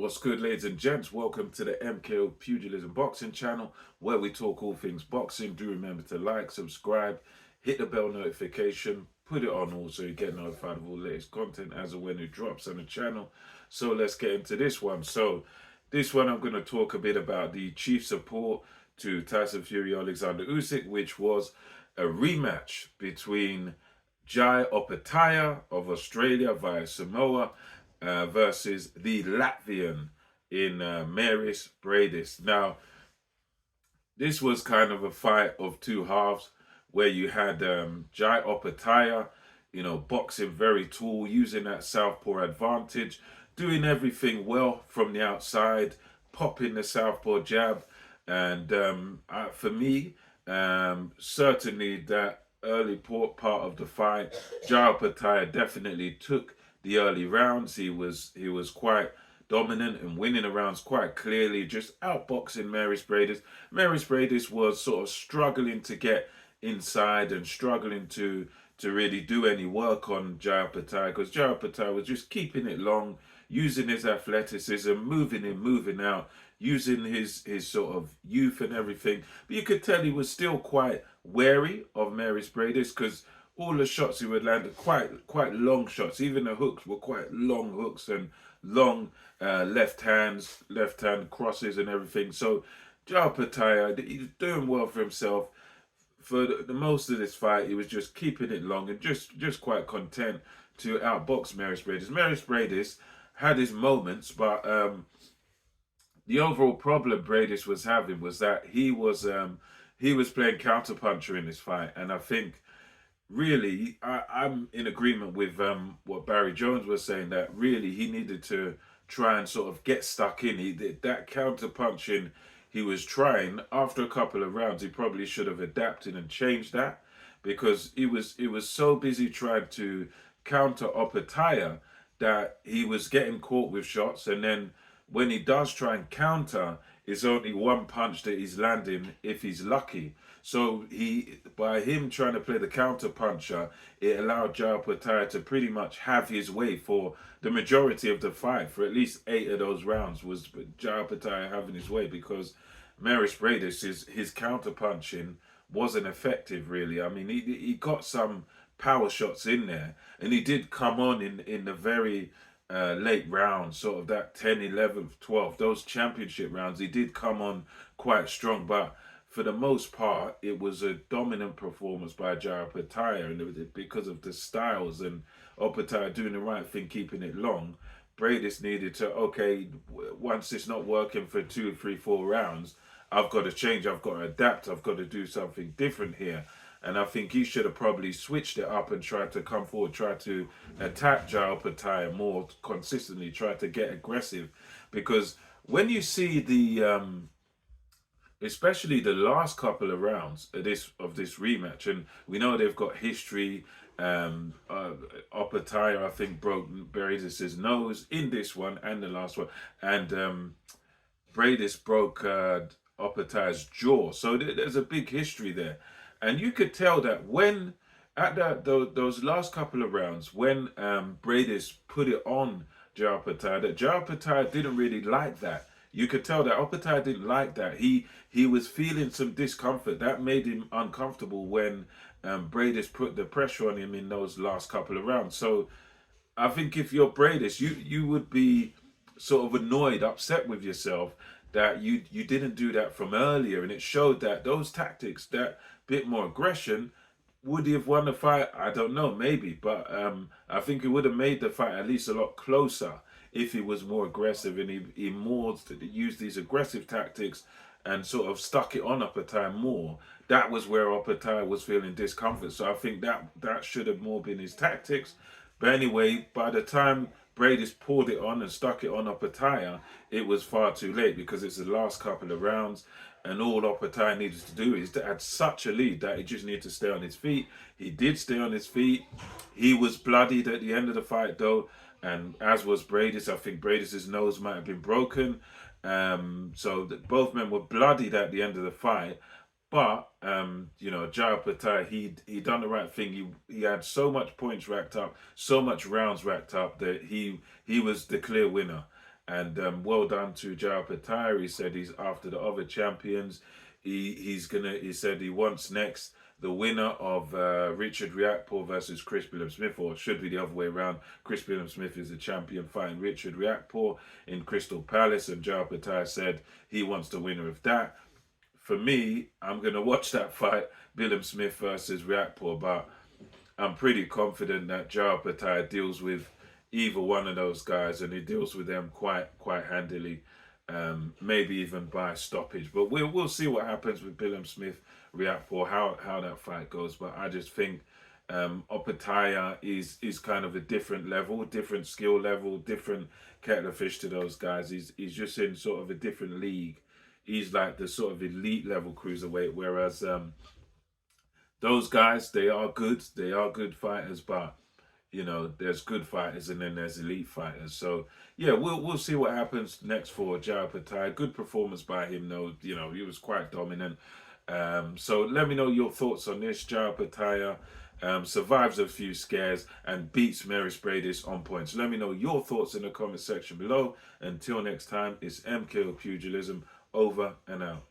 What's good, ladies and gents? Welcome to the MKO Pugilism Boxing channel, where we talk all things boxing. Do remember to like, subscribe, hit the bell notification, put it on all so you get notified of all the latest content as and when it drops on the channel. So let's get into this one. So this one I'm going to talk a bit about the chief support to Tyson Fury Alexander Usyk, which was a rematch between Jai Opetia of Australia via Samoa versus the Latvian in Mairis Breidis. Now, this was kind of a fight of two halves where you had Jai Opetia, boxing very tall, using that southpaw advantage, doing everything well from the outside, popping the southpaw jab. And for me, certainly that early part of the fight, Jai Opetia definitely took the early rounds. He was quite dominant and winning the rounds quite clearly, just outboxing Mairis Breidis. Mairis Breidis was sort of struggling to get inside and struggling to really do any work on Jai Opetia, because Jai Opetia was just keeping it long, using his athleticism, moving in, moving out, using his sort of youth and everything. But you could tell he was still quite wary of Mairis Breidis, because all the shots he would land are quite long shots. Even the hooks were quite long hooks and long left hand crosses and everything. So Jai Opetia, he's doing well for himself. For the most of this fight, he was just keeping it long and just quite content to outbox Mairis Breidis. Mairis Breidis had his moments, but the overall problem Breidis was having was that he was playing counterpuncher in this fight, and I think really I'm in agreement with what Barry Jones was saying, that really he needed to try and sort of get stuck in. He did that counterpunching he was trying. After a couple of rounds, he probably should have adapted and changed that, because he was so busy trying to counter Opetia that he was getting caught with shots, and then when he does try and counter, it's only one punch that he's landing if he's lucky. So by him trying to play the counter puncher, it allowed Jai Opetia to pretty much have his way for the majority of the fight. For at least 8 of those rounds was Jai Opetia having his way, because Mairis Breidis, his counter punching wasn't effective really. I mean, he got some power shots in there, and he did come on in the very late rounds, sort of that 10, 11, 12, those championship rounds. He did come on quite strong, but for the most part, it was a dominant performance by Jai Opetia, and because of the styles and Opetia doing the right thing, keeping it long. Breidis needed to, okay, once it's not working for 2, 3, 4 rounds, I've got to change, I've got to adapt, I've got to do something different here. And I think he should have probably switched it up and tried to come forward, try to attack Jai Opetia more consistently, try to get aggressive. Because when you see especially the last couple of rounds of this rematch, and we know they've got history. Opetia, I think, broke Breidis' nose in this one and the last one, and Breidis broke Opetia's jaw. So there's a big history there, and you could tell that when at those last couple of rounds, when Breidis put it on Jai Opetia, that Jai Opetia didn't really like that. You could tell that Opetia didn't like that. He was feeling some discomfort. That made him uncomfortable when Breidis put the pressure on him in those last couple of rounds. So I think if you're Breidis, you would be sort of annoyed, upset with yourself that you didn't do that from earlier, and it showed that those tactics, that bit more aggression, would he have won the fight? I don't know, maybe, but I think it would have made the fight at least a lot closer if he was more aggressive, and he more used these aggressive tactics and sort of stuck it on Opetia more. That was where Opetia was feeling discomfort. So I think that should have more been his tactics. But anyway, by the time Breidis poured it on and stuck it on Opetia, it was far too late, because it's the last couple of rounds, and all Opetia needed to do is to add such a lead that he just needed to stay on his feet. He did stay on his feet. He was bloodied at the end of the fight, though, and as was Breidis. I think Breidis' nose might have been broken. So both men were bloodied at the end of the fight. But Jai Opetia, he done the right thing. He had so much points racked up, so much rounds racked up, that he was the clear winner. And well done to Opetia. He said he's after the other champions. He said he wants next the winner of Richard Riakporhe versus Chris Billam-Smith, or should be the other way around. Chris Billam-Smith is the champion fighting Richard Riakporhe in Crystal Palace, and Opetia said he wants the winner of that. For me, I'm going to watch that fight, Billam-Smith versus Riakporhe, but I'm pretty confident that Opetia deals with either one of those guys, and he deals with them quite handily, maybe even by stoppage. But we'll see what happens with Billam-Smith, Riakporhe, how that fight goes. But I just think Opetia is kind of a different level, different skill level, different kettle of fish to those guys. He's just in sort of a different league. He's like the sort of elite level cruiserweight, whereas those guys, they are good fighters, but you know, there's good fighters and then there's elite fighters. So yeah, we'll see what happens next for Opetia. Good performance by him, though. You know, he was quite dominant. So let me know your thoughts on this. Opetia survives a few scares and beats Mairis Breidis on points. Let me know your thoughts in the comment section below. Until next time, it's MKO Pugilism, over and out.